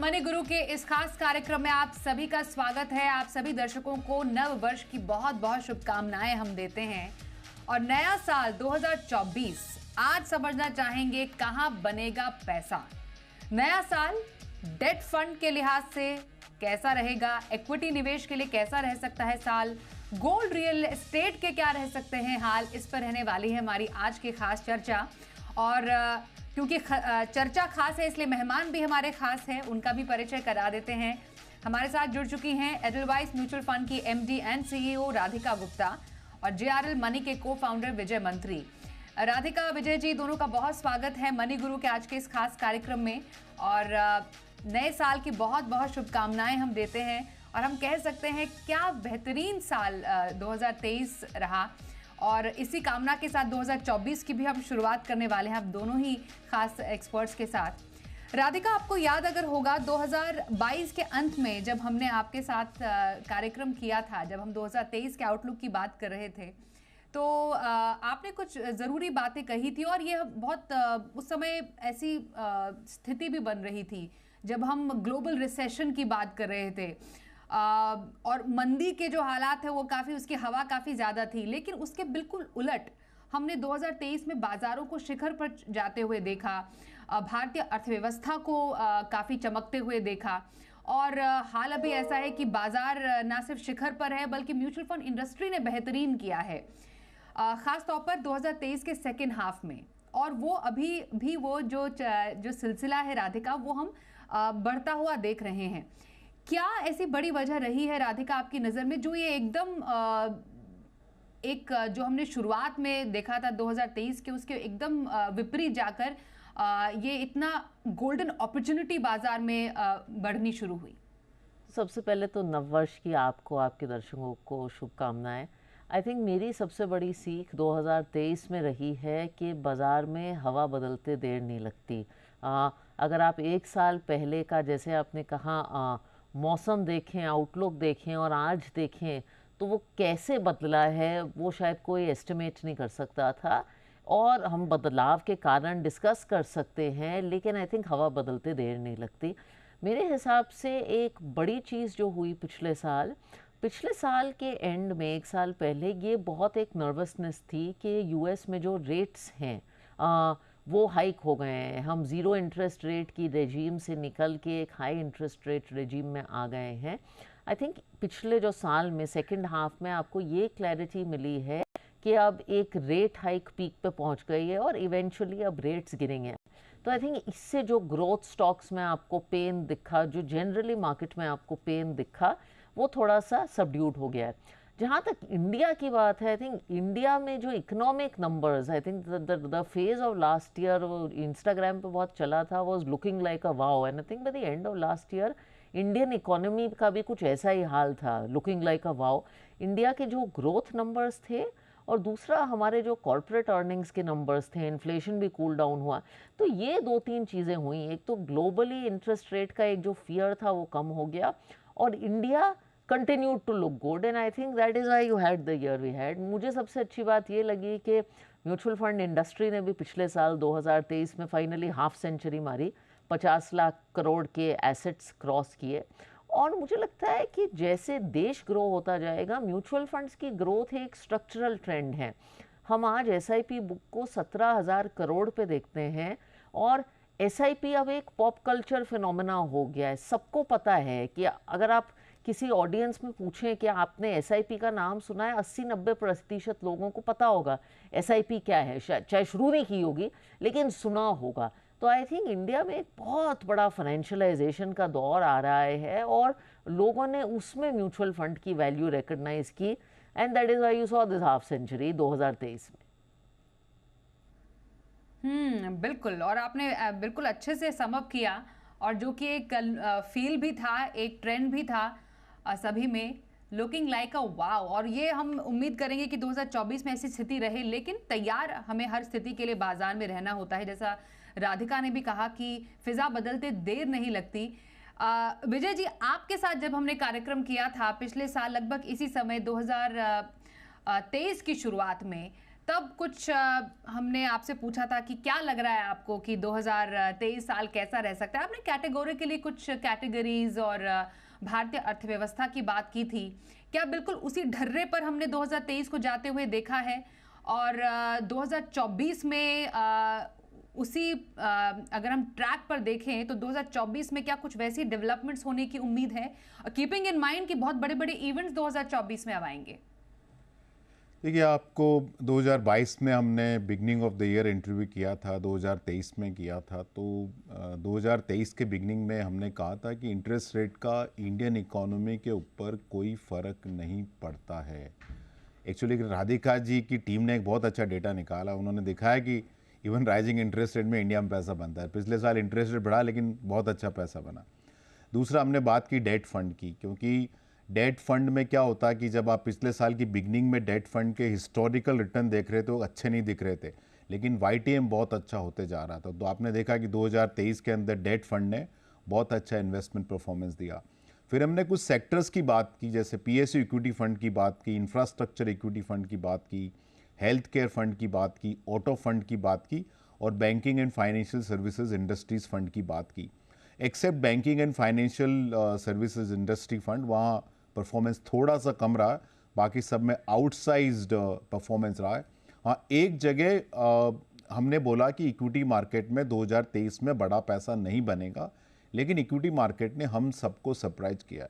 Money गुरु के इस खास कार्यक्रम में आप सभी का स्वागत है। आप सभी दर्शकों को नव वर्ष की बहुत बहुत शुभकामनाएं हम देते हैं। और नया साल 2024 आज समझना चाहेंगे कहां बनेगा पैसा। नया साल डेट फंड के लिहाज से कैसा रहेगा, इक्विटी निवेश के लिए कैसा रह सकता है साल, गोल्ड रियल एस्टेट के क्या रह सकते हैं हाल, इस पर रहने वाली है हमारी आज की खास चर्चा। और क्योंकि चर्चा खास है इसलिए मेहमान भी हमारे खास हैं, उनका भी परिचय करा देते हैं। हमारे साथ जुड़ चुकी हैं एडलवाइस म्यूचुअल फंड की MD and CEO Radhika Gupta और जेआरएल मनी के को फाउंडर विजय मंत्री। राधिका, विजय जी दोनों का बहुत स्वागत है मनी गुरु के आज के इस खास कार्यक्रम में। और नए साल की बहुत बहुत शुभकामनाएं हम देते हैं और हम कह सकते हैं क्या बेहतरीन साल 2023 रहा। और इसी कामना के साथ 2024 की भी हम शुरुआत करने वाले हैं, आप दोनों ही खास एक्सपर्ट्स के साथ। राधिका, आपको याद अगर होगा 2022 के अंत में जब हमने आपके साथ कार्यक्रम किया था, जब हम 2023 के आउटलुक की बात कर रहे थे, तो आपने कुछ ज़रूरी बातें कही थी और ये बहुत उस समय ऐसी स्थिति भी बन रही थी जब हम ग्लोबल रिसेशन की बात कर रहे थे और मंदी के जो हालात है वो काफ़ी, उसकी हवा काफ़ी ज़्यादा थी। लेकिन उसके बिल्कुल उलट हमने 2023 में बाज़ारों को शिखर पर जाते हुए देखा, भारतीय अर्थव्यवस्था को काफ़ी चमकते हुए देखा। और हाल अभी ऐसा है कि बाज़ार ना सिर्फ शिखर पर है बल्कि म्यूचुअल फंड इंडस्ट्री ने बेहतरीन किया है, ख़ास तौर पर 2023 के सेकेंड हाफ में। और वो अभी भी वो जो सिलसिला है राधिका, वो हम बढ़ता हुआ देख रहे हैं। क्या ऐसी बड़ी वजह रही है राधिका आपकी नज़र में जो ये एकदम एक जो हमने शुरुआत में देखा था 2023 के, उसके एकदम विपरीत जाकर ये इतना गोल्डन अपॉर्चुनिटी बाजार में बढ़नी शुरू हुई? सबसे पहले तो नववर्ष की आपको, आपके दर्शकों को शुभकामनाएं। आई थिंक मेरी सबसे बड़ी सीख 2023 में रही है कि बाज़ार में हवा बदलते देर नहीं लगती। अगर आप एक साल पहले का, जैसे आपने कहा, मौसम देखें, आउटलुक देखें और आज देखें तो वो कैसे बदला है वो शायद कोई एस्टिमेट नहीं कर सकता था। और हम बदलाव के कारण डिस्कस कर सकते हैं, लेकिन आई थिंक हवा बदलते देर नहीं लगती। मेरे हिसाब से एक बड़ी चीज़ जो हुई पिछले साल के एंड में, एक साल पहले, ये बहुत एक नर्वसनेस थी कि यूएस में जो रेट्स हैं वो हाइक हो गए हैं। हम ज़ीरो इंटरेस्ट रेट की रेजीम से निकल के एक हाई इंटरेस्ट रेट रेजीम में आ गए हैं। आई थिंक पिछले जो साल में सेकंड हाफ में आपको ये क्लैरिटी मिली है कि अब एक रेट हाइक पीक पे पहुंच गई है और इवेंचुअली अब रेट्स गिरेंगे। तो आई थिंक इससे जो ग्रोथ स्टॉक्स में आपको पेन दिखा, जो जनरली मार्केट में आपको पेन दिखा, वो थोड़ा सा सबड्यूड हो गया है। जहाँ तक इंडिया की बात है, आई थिंक इंडिया में जो economic numbers, I think the phase of last year, वो इंस्टाग्राम पे बहुत चला था, was looking like a wow. And I think by the end of last year Indian economy का भी कुछ ऐसा ही हाल था, looking like a wow. India के जो ग्रोथ नंबर्स थे और दूसरा हमारे जो कॉर्पोरेट अर्निंग्स के नंबर्स थे, इन्फ्लेशन भी कूल डाउन हुआ। तो ये दो तीन चीज़ें हुई। एक तो ग्लोबली इंटरेस्ट रेट का एक जो फियर था वो कम हो गया और India continued to look good, and I think that is why you had the year we had. मुझे सबसे अच्छी बात ये लगी कि म्यूचुअल फंड इंडस्ट्री ने भी पिछले साल 2023 में फाइनली हाफ सेंचुरी मारी, 50 लाख करोड़ के एसेट्स क्रॉस किए। और मुझे लगता है कि जैसे देश ग्रो होता जाएगा, म्यूचुअल फंड्स की ग्रोथ एक स्ट्रक्चरल ट्रेंड है। हम आज SIP बुक को 17,000 करोड़ पे देखते हैं और SIP अब एक पॉप कल्चर फिनोमेना हो गया है। सबको पता है कि अगर आप किसी ऑडियंस में पूछें कि आपने SIP का नाम सुना है, 80-90% लोगों को पता होगा SIP क्या है, चाहे शुरू नहीं की होगी लेकिन सुना होगा। तो आई थिंक इंडिया में एक बहुत बड़ा फाइनेंशियलाइजेशन का दौर आ रहा है और लोगों ने उसमें म्यूचुअल फंड की वैल्यू रिकग्नाइज की, and that is why you saw this half century 2023 में। बिल्कुल, और आपने बिल्कुल अच्छे से समअप किया। और जो कि एक फील भी था, एक ट्रेंड भी था सभी में, लुकिंग लाइक अ वाव। और ये हम उम्मीद करेंगे कि 2024 में ऐसी स्थिति रहे, लेकिन तैयार हमें हर स्थिति के लिए बाजार में रहना होता है। जैसा राधिका ने भी कहा कि फिजा बदलते देर नहीं लगती। विजय जी, आपके साथ जब हमने कार्यक्रम किया था पिछले साल लगभग इसी समय 2023 की शुरुआत में, तब कुछ हमने आपसे पूछा था कि क्या लग रहा है आपको कि 2023 साल कैसा रह सकता है। आपने कैटेगोरिकली कुछ कैटेगरीज और भारतीय अर्थव्यवस्था की बात की थी। क्या बिल्कुल उसी ढर्रे पर हमने 2023 को जाते हुए देखा है और 2024 में उसी अगर हम ट्रैक पर देखें तो 2024 में क्या कुछ वैसी डेवलपमेंट्स होने की उम्मीद है, कीपिंग इन माइंड कि बहुत बड़े बड़े इवेंट्स 2024 में अब आएंगे? देखिए, आपको 2022 में हमने beginning of the year interview किया था, 2023 में किया था। तो 2023 के बिगनिंग में हमने कहा था कि इंटरेस्ट रेट का इंडियन इकोनॉमी के ऊपर कोई फ़र्क नहीं पड़ता है। एक्चुअली राधिका जी की टीम ने एक बहुत अच्छा डेटा निकाला। उन्होंने दिखाया कि इवन राइजिंग इंटरेस्ट रेट में इंडिया में पैसा बनता है। पिछले साल इंटरेस्ट रेट बढ़ा लेकिन बहुत अच्छा पैसा बना। दूसरा, हमने बात की डेट फंड की, क्योंकि डेट फंड में क्या होता है कि जब आप पिछले साल की बिगनिंग में डेट फंड के हिस्टोरिकल रिटर्न देख रहे थे वो अच्छे नहीं दिख रहे थे, लेकिन वाईटीएम बहुत अच्छा होते जा रहा था। तो आपने देखा कि 2023 के अंदर डेट फंड ने बहुत अच्छा इन्वेस्टमेंट परफॉर्मेंस दिया। फिर हमने कुछ सेक्टर्स की बात की, जैसे पीएसयू इक्विटी फंड की बात की, इंफ्रास्ट्रक्चर इक्विटी फंड की बात की, हेल्थ केयर फंड की बात की, ऑटो फंड की बात की और banking and financial services industries fund की बात की। Except banking and financial services industry fund, वहाँ परफॉर्मेंस थोड़ा सा कम रहा है, बाकी सब में आउटसाइज्ड परफॉर्मेंस रहा है। हाँ, एक जगह हमने बोला कि इक्विटी मार्केट में 2023 में बड़ा पैसा नहीं बनेगा, लेकिन इक्विटी मार्केट ने हम सबको सरप्राइज किया है।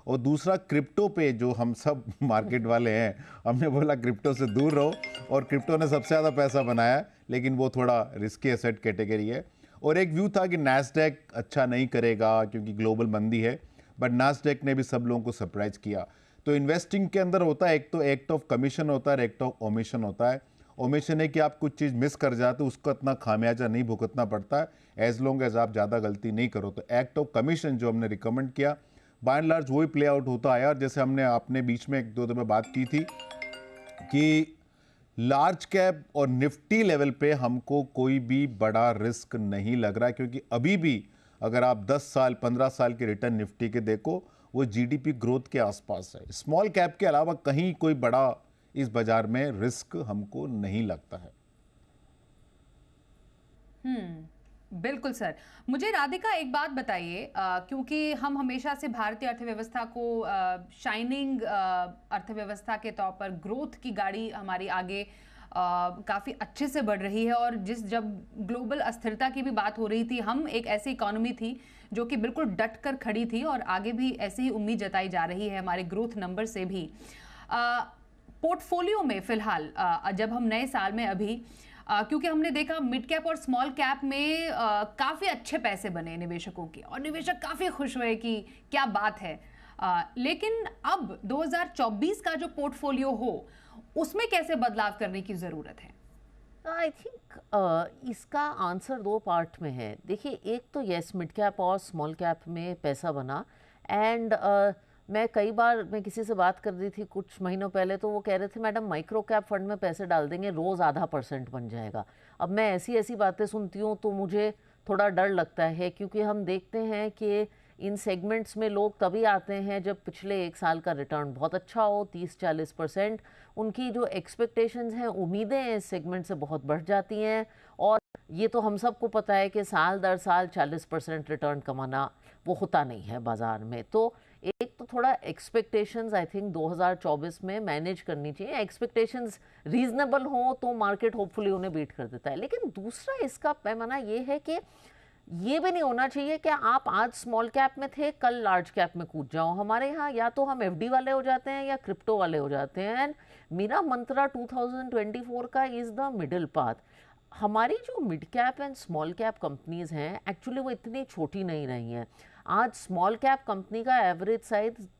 और दूसरा, क्रिप्टो पे जो हम सब मार्केट वाले हैं, हमने बोला क्रिप्टो से दूर रहो, और क्रिप्टो ने सबसे ज़्यादा पैसा बनाया है, लेकिन वो थोड़ा रिस्की एसेट कैटेगरी है। और एक व्यू था कि नैस्डैक अच्छा नहीं करेगा क्योंकि ग्लोबल मंदी है, बट नास्डेक ने भी सब लोगों को सरप्राइज किया। तो इन्वेस्टिंग के अंदर होता है, एक तो एक्ट ऑफ कमीशन होता है, एक्ट ऑफ ओमिशन होता है। ओमिशन है कि आप कुछ चीज़ मिस कर जाते, उसको इतना खामियाजा नहीं भुगतना पड़ता है, एज लॉन्ग एज आप ज़्यादा गलती नहीं करो। तो एक्ट ऑफ कमीशन जो हमने रिकमेंड किया, बाय एंड लार्ज वही प्ले आउट होता आया। और जैसे हमने आपने बीच में एक दो दफे बात की थी कि लार्ज कैप और निफ्टी लेवल पे हमको कोई भी बड़ा रिस्क नहीं लग रहा, क्योंकि अभी भी अगर आप 10 साल 15 साल के रिटर्न निफ्टी के देखो, वो जीडीपी ग्रोथ के आसपास है। स्मॉल कैप के अलावा कहीं कोई बड़ा इस बाजार में रिस्क हमको नहीं लगता है। बिल्कुल सर। मुझे राधिका एक बात बताइए, क्योंकि हम हमेशा से भारतीय अर्थव्यवस्था को शाइनिंग अर्थव्यवस्था के तौर पर, ग्रोथ की गाड़ी हमारी आगे काफ़ी अच्छे से बढ़ रही है, और जब ग्लोबल अस्थिरता की भी बात हो रही थी, हम एक ऐसी इकोनॉमी थी जो कि बिल्कुल डट कर खड़ी थी, और आगे भी ऐसी ही उम्मीद जताई जा रही है हमारे ग्रोथ नंबर से भी। पोर्टफोलियो में फिलहाल जब हम नए साल में अभी क्योंकि हमने देखा मिड कैप और स्मॉल कैप में काफ़ी अच्छे पैसे बने निवेशकों के, और निवेशक काफ़ी खुश हुए कि क्या बात है। लेकिन अब 2024 का जो पोर्टफोलियो हो, उसमें कैसे बदलाव करने की ज़रूरत है? आई थिंक इसका आंसर दो पार्ट में है। देखिए, एक तो यस, मिड कैप और स्मॉल कैप में पैसा बना, एंड मैं कई बार मैं किसी से बात कर रही थी कुछ महीनों पहले, तो वो कह रहे थे मैडम माइक्रो कैप फंड में पैसे डाल देंगे, रोज़ ½ % बन जाएगा। अब मैं ऐसी ऐसी बातें सुनती हूँ तो मुझे थोड़ा डर लगता है, क्योंकि हम देखते हैं कि इन सेगमेंट्स में लोग तभी आते हैं जब पिछले एक साल का रिटर्न बहुत अच्छा हो, 30-40%। उनकी जो एक्सपेक्टेशंस हैं, उम्मीदें इस सेगमेंट से बहुत बढ़ जाती हैं, और ये तो हम सबको पता है कि साल दर साल 40% रिटर्न कमाना वो होता नहीं है बाज़ार में। तो एक तो थोड़ा एक्सपेक्टेशंस आई थिंक 2024 में मैनेज करनी चाहिए। एक्सपेक्टेशंस रीजनेबल हो तो मार्केट होपफुली उन्हें बीट कर देता है। लेकिन दूसरा इसका पैमाना ये है कि ये भी नहीं होना चाहिए कि आप आज स्मॉल कैप में थे, कल लार्ज कैप में कूद जाओ। हमारे यहाँ या तो हम एफडी वाले हो जाते हैं या क्रिप्टो वाले हो जाते हैं, एंड मेरा मंत्रा 2024 का इज़ द मिडिल पाथ। हमारी जो mid cap and small cap companies हैं, एक्चुअली वो इतनी छोटी नहीं रही हैं। आज स्मॉल कैप कंपनी का एवरेज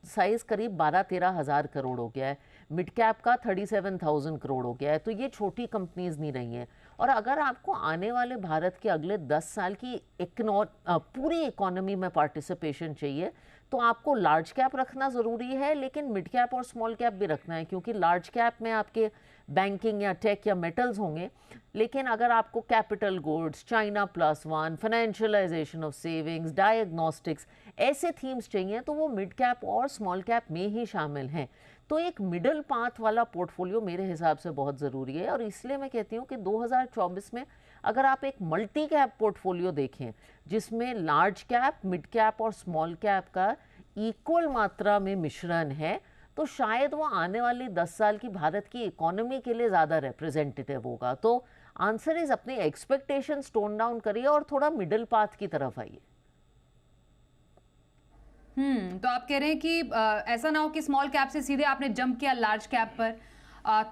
साइज करीब 12-13 हज़ार करोड़ हो गया है, मिड कैप का 37,000 करोड़ हो गया है। तो ये छोटी कंपनीज नहीं रही हैं। और अगर आपको आने वाले भारत के अगले 10 साल की पूरी इकोनॉमी में पार्टिसिपेशन चाहिए, तो आपको लार्ज कैप रखना ज़रूरी है, लेकिन मिड कैप और स्मॉल कैप भी रखना है, क्योंकि लार्ज कैप में आपके बैंकिंग या टेक या मेटल्स होंगे, लेकिन अगर आपको capital goods, China +1, financialisation of savings, diagnostics, ऐसे थीम्स चाहिए, तो वो मिड कैप और स्मॉल कैप में ही शामिल हैं। तो एक मिडल पाथ वाला पोर्टफोलियो मेरे हिसाब से बहुत ज़रूरी है। और इसलिए मैं कहती हूँ कि 2024 में अगर आप एक मल्टी कैप पोर्टफोलियो देखें जिसमें लार्ज कैप, मिड कैप और स्मॉल कैप का इक्वल मात्रा में मिश्रण है, तो शायद वो आने वाली 10 साल की भारत की इकोनॉमी के लिए ज़्यादा रिप्रेजेंटेटिव होगा। तो आंसर इज अपने एक्सपेक्टेशंस टोन डाउन करिए और थोड़ा मिडिल पाथ की तरफ आइए। तो आप कह रहे हैं कि ऐसा ना हो कि स्मॉल कैप से सीधे आपने जंप किया लार्ज कैप पर।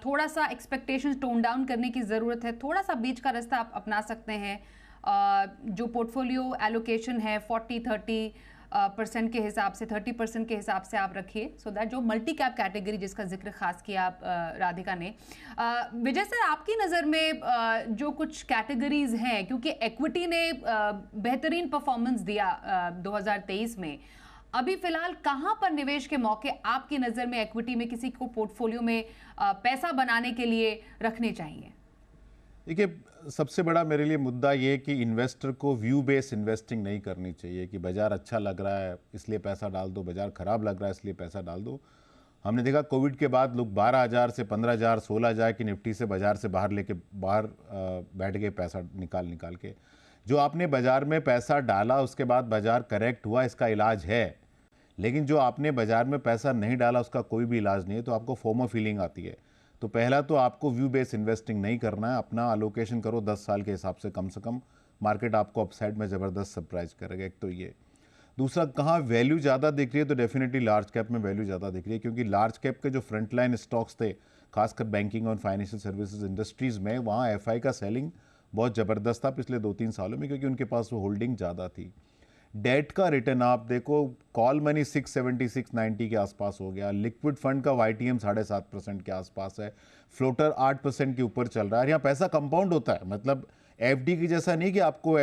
थोड़ा सा एक्सपेक्टेशंस टोन डाउन करने की ज़रूरत है, थोड़ा सा बीच का रास्ता आप अपना सकते हैं। जो पोर्टफोलियो एलोकेशन है 40-30% के हिसाब से, 30% के हिसाब से आप रखिए, सो दैट जो मल्टी कैप कैटेगरी जिसका जिक्र खास किया आप राधिका ने। विजय सर, आपकी नज़र में जो कुछ कैटेगरीज हैं, क्योंकि इक्विटी ने बेहतरीन परफॉर्मेंस दिया 2023 में, अभी फिलहाल कहां पर निवेश के मौके आपकी नजर में इक्विटी में किसी को पोर्टफोलियो में पैसा बनाने के लिए रखने चाहिए? देखिए, सबसे बड़ा मेरे लिए मुद्दा ये है कि इन्वेस्टर को व्यू बेस्ड इन्वेस्टिंग नहीं करनी चाहिए कि बाजार अच्छा लग रहा है इसलिए पैसा डाल दो, बाजार खराब लग रहा है इसलिए पैसा डाल दो। हमने देखा कोविड के बाद लोग 12,000 से 15,000, 16,000 की निफ्टी से बाजार से बाहर बैठ गए पैसा निकाल के। जो आपने बाजार में पैसा डाला उसके बाद बाजार करेक्ट हुआ, इसका इलाज है। लेकिन जो आपने बाजार में पैसा नहीं डाला उसका कोई भी इलाज नहीं है, तो आपको फोमो फीलिंग आती है। तो पहला तो आपको व्यू बेस्ड इन्वेस्टिंग नहीं करना है, अपना अलोकेशन करो 10 साल के हिसाब से कम। मार्केट आपको अपसाइड में ज़बरदस्त सरप्राइज करेगा, एक तो ये। दूसरा, कहाँ वैल्यू ज़्यादा दिख रही है, तो डेफिनेटली लार्ज कैप में वैल्यू ज़्यादा दिख रही है, क्योंकि लार्ज कैप के जो फ्रंटलाइन स्टॉक्स थे, खासकर बैंकिंग और फाइनेंशियल सर्विसेज इंडस्ट्रीज़ में, वहाँ एफआई का सेलिंग बहुत ज़बरदस्त था पिछले 2-3 सालों में, क्योंकि उनके पास वो होल्डिंग ज़्यादा थी। डेट का रिटर्न आप देखो, कॉल मनी 670-690 के आसपास हो गया, लिक्विड फंड का वाईटीएम 7.5% के आसपास है, फ्लोटर 8% के ऊपर चल रहा है। यहाँ पैसा कंपाउंड होता है, मतलब एफडी की जैसा नहीं कि आपको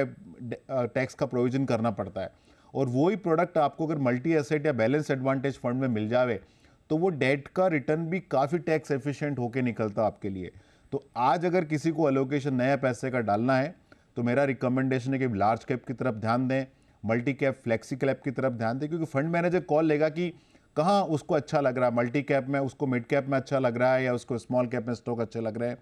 टैक्स का प्रोविजन करना पड़ता है। और वही प्रोडक्ट आपको अगर मल्टी एसेट या बैलेंस एडवांटेज फंड में मिल जावे तो वो डेट का रिटर्न भी काफ़ी टैक्स एफिशिएंट होकर निकलता आपके लिए। तो आज अगर किसी को अलोकेशन नया पैसे का डालना है तो मेरा रिकमेंडेशन है कि लार्ज कैप की तरफ ध्यान दें, मल्टी कैप, फ्लेक्सी कैप की तरफ ध्यान दें, क्योंकि फंड मैनेजर कॉल लेगा कि कहाँ उसको अच्छा लग रहा है, मल्टी कैप में उसको मिड कैप में अच्छा लग रहा है या उसको स्मॉल कैप में स्टॉक अच्छे लग रहे हैं।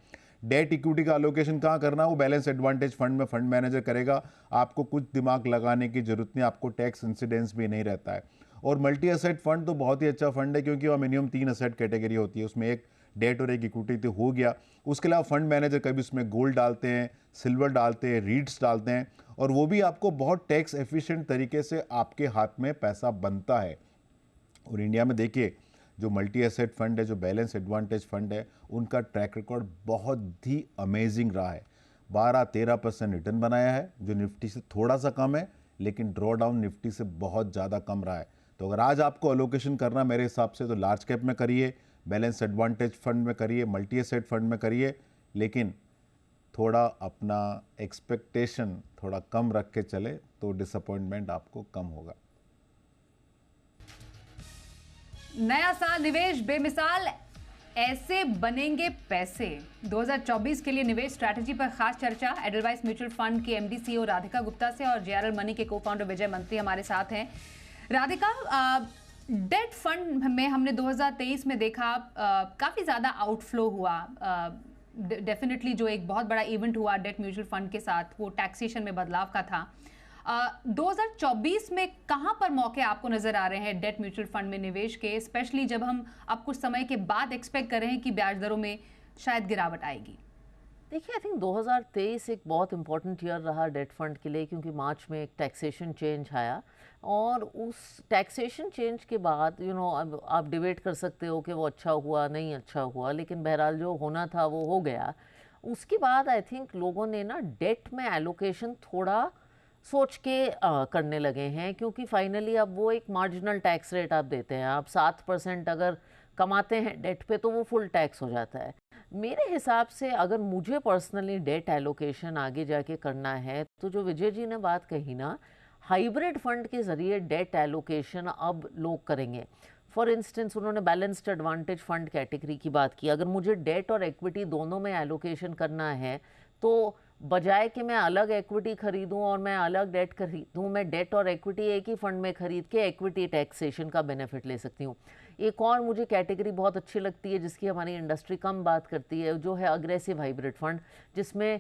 डेट इक्विटी का अलोकेशन कहाँ करना है वो बैलेंस एडवांटेज फंड में फंड मैनेजर करेगा, आपको कुछ दिमाग लगाने की जरूरत नहीं, आपको टैक्स इंसिडेंस भी नहीं रहता है। और मल्टी एसेट फंड तो बहुत ही अच्छा फंड है, क्योंकि वह मिनिमम 3 एसेट कैटेगरी होती है, उसमें एक डेट और एक इक्विटी तो हो गया। उसके अलावा फंड मैनेजर कभी उसमें गोल्ड डालते हैं, सिल्वर डालते हैं, रीट्स डालते हैं, और वो भी आपको बहुत टैक्स एफिशिएंट तरीके से आपके हाथ में पैसा बनता है। और इंडिया में देखिए, जो मल्टी एसेट फंड है, जो बैलेंस एडवांटेज फंड है, उनका ट्रैक रिकॉर्ड बहुत ही अमेजिंग रहा है। 12-13% रिटर्न बनाया है, जो निफ्टी से थोड़ा सा कम है, लेकिन ड्रॉ डाउन निफ्टी से बहुत ज़्यादा कम रहा है। तो अगर आज आपको अलोकेशन करना मेरे हिसाब से तो लार्ज कैप में करिए, बैलेंस एडवांटेज फंड में करिए, मल्टी एसेट फंड में करिए, लेकिन थोड़ा अपना एक्सपेक्टेशन थोड़ा कम रख के चले तो डिसअपॉइंटमेंट आपको कम होगा। नया साल, निवेश बेमिसाल, ऐसे बनेंगे पैसे। 2024 के लिए निवेश स्ट्रैटेजी पर खास चर्चा एडलवाइस म्यूचुअल फंड के एमडी सीईओ राधिका गुप्ता से और जेआरएल मनी के को-फाउंडर विजय मंत्री हमारे साथ हैं। राधिका, डेट फंड में हमने 2023 में देखा काफ़ी ज़्यादा आउटफ्लो हुआ। डेफिनेटली जो एक बहुत बड़ा इवेंट हुआ डेट म्यूचुअल फंड के साथ, वो टैक्सेशन में बदलाव का था। 2024 में कहां पर मौके आपको नजर आ रहे हैं डेट म्यूचुअल फंड में निवेश के, स्पेशली जब हम अब कुछ समय के बाद एक्सपेक्ट कर रहे हैं कि ब्याज दरों में शायद गिरावट आएगी? देखिए, आई थिंक 2023 एक बहुत इंपॉर्टेंट ईयर रहा डेट फंड के लिए, क्योंकि मार्च में एक टैक्सेशन चेंज आया, और उस टैक्सेशन चेंज के बाद अब आप डिबेट कर सकते हो कि वो अच्छा हुआ नहीं अच्छा हुआ, लेकिन बहरहाल जो होना था वो हो गया। उसके बाद आई थिंक लोगों ने ना डेट में एलोकेशन थोड़ा सोच के करने लगे हैं, क्योंकि फाइनली अब वो एक मार्जिनल टैक्स रेट आप देते हैं। आप 7% अगर कमाते हैं डेट पे तो वो फुल टैक्स हो जाता है। मेरे हिसाब से अगर मुझे पर्सनली डेट एलोकेशन आगे जाके करना है तो जो विजय जी ने बात कही ना, हाइब्रिड फंड के ज़रिए डेट एलोकेशन अब लोग करेंगे। फॉर इंस्टेंस उन्होंने बैलेंस्ड एडवांटेज फंड कैटेगरी की बात की। अगर मुझे डेट और इक्विटी दोनों में एलोकेशन करना है तो बजाय कि मैं अलग इक्विटी खरीदूं और मैं अलग डेट खरीदूं, मैं डेट और इक्विटी एक ही फंड में खरीद के इक्विटी टैक्सेशन का बेनिफिट ले सकती हूँ। एक और मुझे कैटेगरी बहुत अच्छी लगती है जिसकी हमारी इंडस्ट्री कम बात करती है, जो है अग्रेसिव हाइब्रिड फंड, जिसमें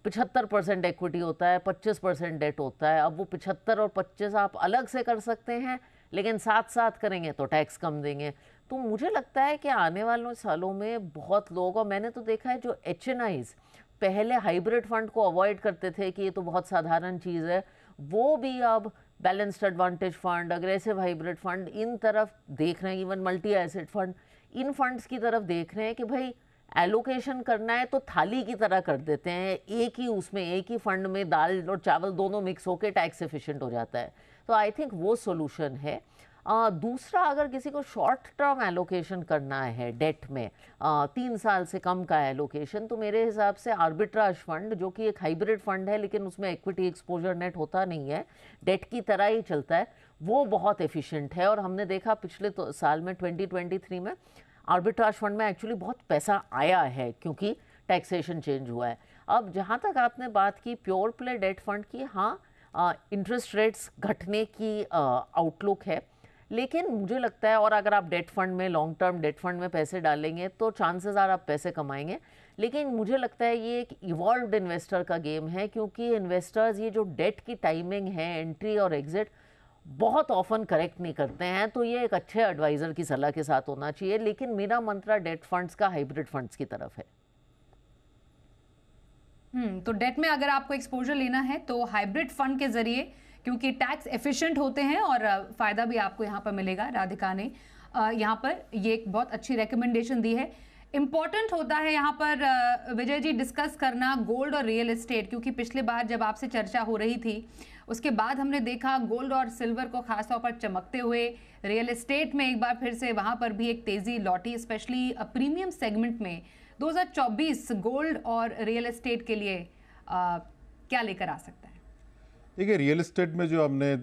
75% इक्विटी होता है, 25% डेट होता है। अब वो 75 और 25 आप अलग से कर सकते हैं, लेकिन साथ साथ करेंगे तो टैक्स कम देंगे। तो मुझे लगता है कि आने वाले सालों में बहुत लोग, और मैंने तो देखा है जो HNIs पहले हाइब्रिड फंड को अवॉइड करते थे कि ये तो बहुत साधारण चीज़ है, वो भी अब balanced advantage fund, aggressive hybrid fund, इन तरफ देख रहे हैं। इवन मल्टी एसेट फंड, इन फंड्स की तरफ देख रहे हैं कि भाई एलोकेशन करना है तो थाली की तरह कर देते हैं, एक ही उसमें एक ही फंड में दाल और चावल दोनों मिक्स होकर टैक्स एफिशिएंट हो जाता है। तो आई थिंक वो सोल्यूशन है। दूसरा, अगर किसी को शॉर्ट टर्म एलोकेशन करना है डेट में, 3 साल से कम का एलोकेशन, तो मेरे हिसाब से आर्बिट्राज फंड, जो कि एक हाइब्रिड फंड है लेकिन उसमें इक्विटी एक्सपोजर नेट होता नहीं है, डेट की तरह ही चलता है, वो बहुत एफिशिएंट है। और हमने देखा पिछले साल में 2023 में आर्बिट्राज फंड में एक्चुअली बहुत पैसा आया है क्योंकि टैक्सेशन चेंज हुआ है। अब जहाँ तक आपने बात की प्योर प्ले डेट फंड की, हाँ इंटरेस्ट रेट्स घटने की आउटलुक है, लेकिन मुझे लगता है, और अगर आप डेट फंड में, लॉन्ग टर्म डेट फंड में पैसे डालेंगे तो चांसेस आर आप पैसे कमाएंगे। लेकिन मुझे लगता है ये एक इवॉल्व्ड इन्वेस्टर का गेम है, क्योंकि इन्वेस्टर्स ये जो डेट की टाइमिंग है, एंट्री और एग्जिट, बहुत ऑफन करेक्ट नहीं करते हैं। तो ये एक अच्छे एडवाइजर की सलाह के साथ होना चाहिए। लेकिन मेरा मंत्रा डेट फंड्स का हाइब्रिड फंड्स की तरफ है। तो डेट में अगर आपको एक्सपोजर लेना है तो हाइब्रिड फंड के जरिए, क्योंकि टैक्स एफिशिएंट होते हैं और फायदा भी आपको यहाँ पर मिलेगा। राधिका ने यहाँ पर ये एक बहुत अच्छी रिकमेंडेशन दी है। इम्पॉर्टेंट होता है यहाँ पर विजय जी डिस्कस करना गोल्ड और रियल एस्टेट, क्योंकि पिछले बार जब आपसे चर्चा हो रही थी उसके बाद हमने देखा गोल्ड और सिल्वर को खासतौर पर चमकते हुए, रियल एस्टेट में एक बार फिर से वहाँ पर भी एक तेज़ी लौटी, स्पेशली प्रीमियम सेगमेंट में। 2024 गोल्ड और रियल एस्टेट के लिए क्या लेकर आ सकता है? देखिए, रियल एस्टेट में जो हमने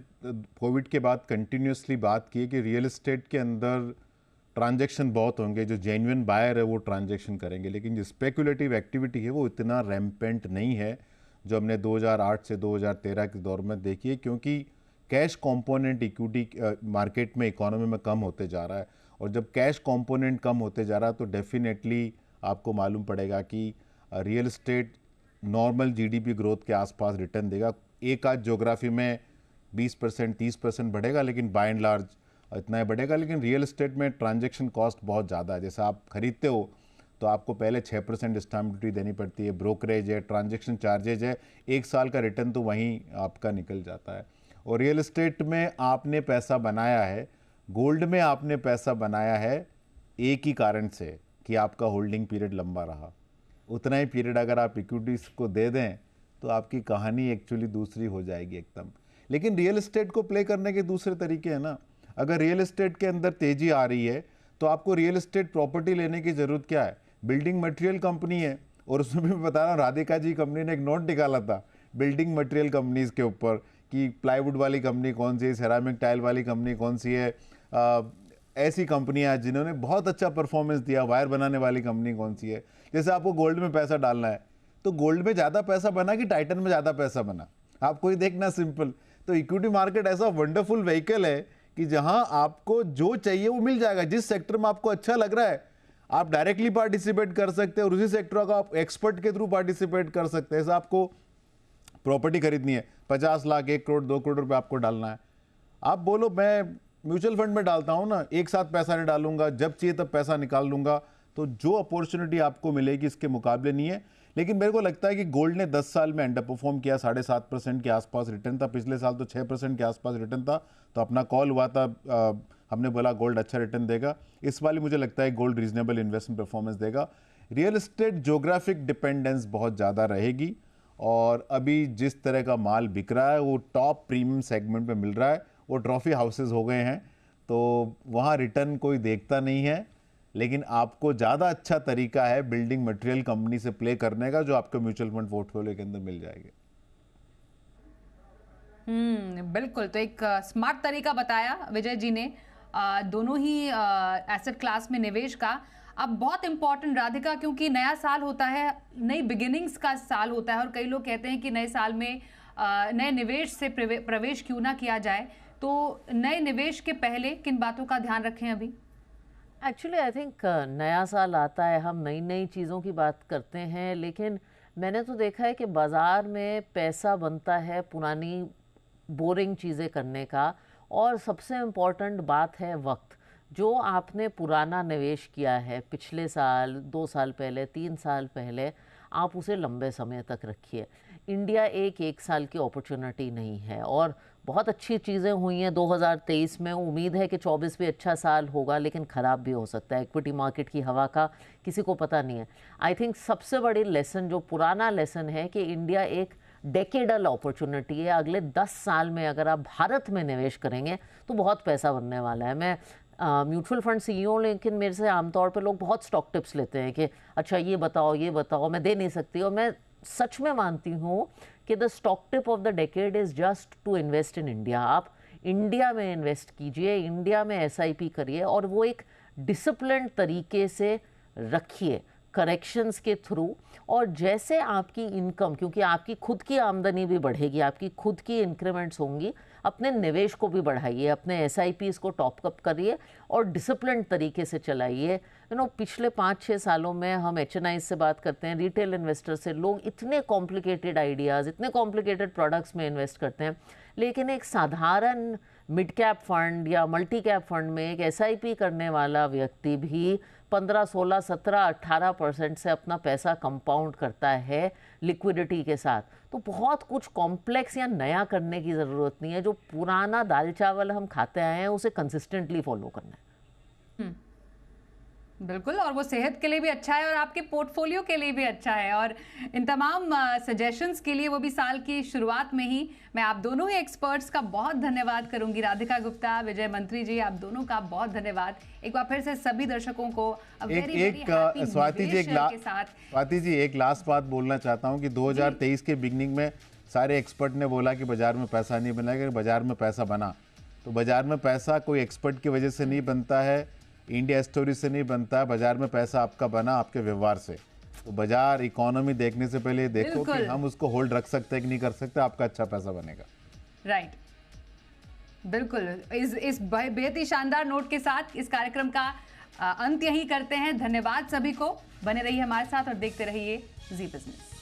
कोविड के बाद कंटिन्यूसली बात की है कि रियल एस्टेट के अंदर ट्रांजैक्शन बहुत होंगे, जो जेन्युइन बायर है वो ट्रांजैक्शन करेंगे, लेकिन जो स्पेकुलेटिव एक्टिविटी है वो इतना रैम्पेंट नहीं है जो हमने 2008 से 2013 के दौर में देखी है, क्योंकि कैश कंपोनेंट इक्विटी मार्केट में, इकोनॉमी में कम होते जा रहा है। और जब कैश कंपोनेंट कम होते जा रहा है तो डेफिनेटली आपको मालूम पड़ेगा कि real estate normal GDP growth के आसपास रिटर्न देगा। एक आध ज्योग्राफी में 20% 30% बढ़ेगा, लेकिन बाय एंड लार्ज इतना ही बढ़ेगा। लेकिन रियल एस्टेट में ट्रांजैक्शन कॉस्ट बहुत ज़्यादा है। जैसे आप खरीदते हो तो आपको पहले 6% स्टैम्प ड्यूटी देनी पड़ती है, ब्रोकरेज है, ट्रांजैक्शन चार्जेज है, 1 साल का रिटर्न तो वहीं आपका निकल जाता है। और रियल एस्टेट में आपने पैसा बनाया है, गोल्ड में आपने पैसा बनाया है एक ही कारण से कि आपका होल्डिंग पीरियड लंबा रहा। उतना ही पीरियड अगर आप इक्विटीज को दे दें तो आपकी कहानी एक्चुअली दूसरी हो जाएगी एकदम। लेकिन रियल एस्टेट को प्ले करने के दूसरे तरीके हैं ना। अगर रियल एस्टेट के अंदर तेजी आ रही है तो आपको रियल एस्टेट प्रॉपर्टी लेने की ज़रूरत क्या है? बिल्डिंग मटेरियल कंपनी है, और उसमें भी मैं बता रहा हूँ, राधिका जी कंपनी ने एक नोट निकाला था बिल्डिंग मटेरियल कंपनीज के ऊपर कि प्लाईवुड वाली कंपनी कौन सी है, सेरामिक टाइल वाली कंपनी कौन सी है, ऐसी कंपनियां जिन्होंने बहुत अच्छा परफॉर्मेंस दिया, वायर बनाने वाली कंपनी कौन सी है। जैसे आपको गोल्ड में पैसा डालना है तो गोल्ड में ज़्यादा पैसा बना कि टाइटन में ज़्यादा पैसा बना, आपको ही देखना सिंपल। तो इक्विटी मार्केट ऐसा वंडरफुल व्हीकल है कि जहां आपको जो चाहिए वो मिल जाएगा। जिस सेक्टर में आपको अच्छा लग रहा है आप डायरेक्टली पार्टिसिपेट कर सकते हैं, और उसी सेक्टर का आप एक्सपर्ट के थ्रू पार्टिसिपेट कर सकते हैं। ऐसा आपको प्रॉपर्टी खरीदनी है, 50 लाख 1 करोड़ 2 करोड़ रुपए आपको डालना है, आप बोलो मैं म्यूचुअल फंड में डालता हूं ना, एक साथ पैसा नहीं डालूंगा, जब चाहिए तब पैसा निकाल लूंगा, तो जो अपॉर्चुनिटी आपको मिलेगी इसके मुकाबले नहीं है। लेकिन मेरे को लगता है कि गोल्ड ने 10 साल में अंडर परफॉर्म किया, 7.5% के आसपास रिटर्न था, पिछले साल तो 6% के आसपास रिटर्न था, तो अपना कॉल हुआ था, हमने बोला गोल्ड अच्छा रिटर्न देगा। इस वाली मुझे लगता है गोल्ड रीजनेबल इन्वेस्टमेंट परफॉर्मेंस देगा। रियल एस्टेट ज्योग्राफिक डिपेंडेंस बहुत ज़्यादा रहेगी, और अभी जिस तरह का माल बिक रहा है वो टॉप प्रीमियम सेगमेंट में मिल रहा है, वो ट्रॉफी हाउसेज हो गए हैं, तो वहाँ रिटर्न कोई देखता नहीं है। लेकिन आपको ज़्यादा अच्छा तरीका है बिल्डिंग मटेरियल कंपनी से प्ले करने का, जो आपको म्यूचुअल फंड पोर्टफोलियो के अंदर मिल जाएगी। बिल्कुल, तो एक स्मार्ट तरीका बताया विजय जी ने दोनों ही एसेट क्लास में निवेश का। अब बहुत इंपॉर्टेंट राधिका, क्योंकि नया साल होता है, नई बिगिनिंग्स का साल होता है, और कई लोग कहते हैं कि नए साल में नए निवेश से प्रवेश क्यों ना किया जाए। तो नए निवेश के पहले किन बातों का ध्यान रखें अभी? एक्चुअली आई थिंक नया साल आता है, हम नई नई चीज़ों की बात करते हैं, लेकिन मैंने तो देखा है कि बाज़ार में पैसा बनता है पुरानी बोरिंग चीज़ें करने का। और सबसे इम्पॉर्टेंट बात है वक्त। जो आपने पुराना निवेश किया है पिछले साल, 2 साल पहले, 3 साल पहले, आप उसे लंबे समय तक रखिए। इंडिया एक साल की अपॉर्चुनिटी नहीं है, और बहुत अच्छी चीज़ें हुई हैं 2023 में। उम्मीद है कि 24 भी अच्छा साल होगा, लेकिन ख़राब भी हो सकता है। इक्विटी मार्केट की हवा का किसी को पता नहीं है। आई थिंक सबसे बड़ी लेसन, जो पुराना लेसन है, कि इंडिया एक डेकेडल अपॉर्चुनिटी है। अगले 10 साल में अगर आप भारत में निवेश करेंगे तो बहुत पैसा बनने वाला है। मैं म्यूचुअल फंड सीईओ, लेकिन मेरे से आमतौर पे लोग बहुत स्टॉक टिप्स लेते हैं कि अच्छा ये बताओ, मैं दे नहीं सकती। और मैं सच में मानती हूँ कि the stock tip of the decade is just to invest in India. आप इंडिया में इन्वेस्ट कीजिए, इंडिया में एसआईपी करिए, और वो एक डिसिप्लिन्ड तरीके से रखिए, करेक्शंस के थ्रू। और जैसे आपकी इनकम, क्योंकि आपकी खुद की आमदनी भी बढ़ेगी, आपकी खुद की इंक्रीमेंट्स होंगी, अपने निवेश को भी बढ़ाइए, अपने एसआईपीज को टॉप अप करिए और डिसिप्लिन तरीके से चलाइए। पिछले 5-6 सालों में हम एचएनआई से बात करते हैं, रिटेल इन्वेस्टर से, लोग इतने कॉम्प्लिकेटेड आइडियाज़, इतने कॉम्प्लिकेटेड प्रोडक्ट्स में इन्वेस्ट करते हैं, लेकिन एक साधारण मिड कैप फंड या मल्टी कैप फंड में एक एसआईपी करने वाला व्यक्ति भी 15, 16, 17, 18% से अपना पैसा कंपाउंड करता है लिक्विडिटी के साथ। तो बहुत कुछ कॉम्प्लेक्स या नया करने की ज़रूरत नहीं है। जो पुराना दाल चावल हम खाते आए हैं उसे कंसिस्टेंटली फॉलो करना है। बिल्कुल, और वो सेहत के लिए भी अच्छा है और आपके पोर्टफोलियो के लिए भी अच्छा है। और इन तमाम सजेशंस के लिए, वो भी साल की शुरुआत में ही, मैं आप दोनों ही एक्सपर्ट्स का बहुत धन्यवाद करूंगी। राधिका गुप्ता, विजय मंत्री जी, आप दोनों का बहुत धन्यवाद। एक बार फिर से सभी दर्शकों को स्वाति जी, एक लास्ट बात बोलना चाहता हूँ कि 2023 के बिगनिंग में सारे एक्सपर्ट ने बोला कि बाजार में पैसा नहीं बनेगा, बाजार में पैसा बना। तो बाजार में पैसा कोई एक्सपर्ट की वजह से नहीं बनता है, इंडिया स्टोरी से नहीं बनता। बाजार में पैसा आपका बना आपके व्यवहार से। तो बाजार इकोनॉमी देखने से पहले देखो कि हम उसको होल्ड रख सकते हैं कि नहीं कर सकते, आपका अच्छा पैसा बनेगा। राइट, बिल्कुल। इस बेहद ही शानदार नोट के साथ इस कार्यक्रम का अंत यही करते हैं। धन्यवाद सभी को। बने रहिए हमारे साथ और देखते रहिए जी बिजनेस।